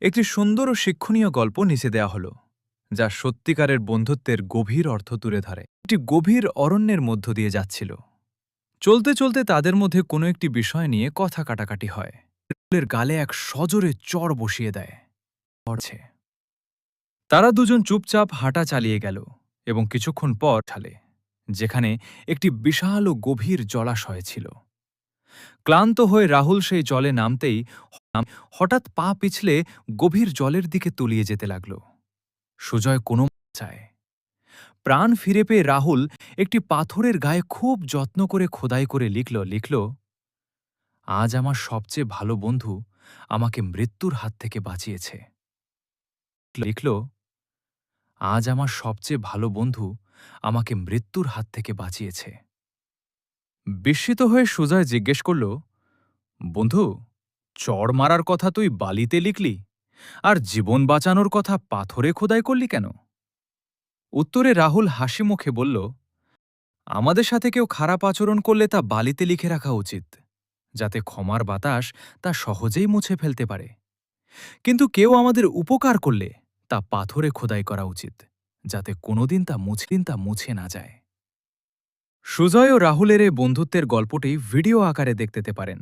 একটি সুন্দর ও শিক্ষণীয় গল্প নিচে দেয়া হলো, যা সত্যিকারের বন্ধুত্বের গভীর অর্থ তুলে ধরে। একটি গভীর অরণ্যের মধ্য দিয়ে যাচ্ছিল। চলতে চলতে তাদের মধ্যে কোনো একটি বিষয় নিয়ে কথা কাটাকাটি হয়। রাহুলের গালে এক সজোরে চড় বসিয়ে দেয়। তারা দুজন চুপচাপ হাঁটা চালিয়ে গেল এবং কিছুক্ষণ পর ঠালে, যেখানে একটি বিশাল ও গভীর জলাশয় ছিল। ক্লান্ত হয়ে রাহুল সেই জলে নামতেই হঠাৎ পা পিছলে গভীর জলের দিকে তলিয়ে যেতে লাগল। সুজয় কোনো চায় প্রাণ ফিরে পেয়ে রাহুল একটি পাথরের গায়ে খুব যত্ন করে খোদাই করে লিখল, আজ আমার সবচেয়ে ভালো বন্ধু আমাকে মৃত্যুর হাত থেকে বাঁচিয়েছে। লিখল, আজ আমার সবচেয়ে ভালো বন্ধু আমাকে মৃত্যুর হাত থেকে বাঁচিয়েছে। বিস্মিত হয়ে সুজয় জিজ্ঞেস করল, বন্ধু, চড় মারার কথা তুই বালিতে লিখলি, আর জীবন বাঁচানোর কথা পাথরে খোদাই করলি কেন? উত্তরে রাহুল হাসি মুখে বলল, আমাদের সাথে কেউ খারাপ আচরণ করলে তা বালিতে লিখে রাখা উচিত, যাতে ক্ষমার বাতাস তা সহজেই মুছে ফেলতে পারে। কিন্তু কেউ আমাদের উপকার করলে তা পাথরে খোদাই করা উচিত, যাতে কোনোদিন তা মুছে না যায়। সুজয় ও রাহুলের এই বন্ধুত্বের গল্পটি ভিডিও আকারে দেখতে পারেন।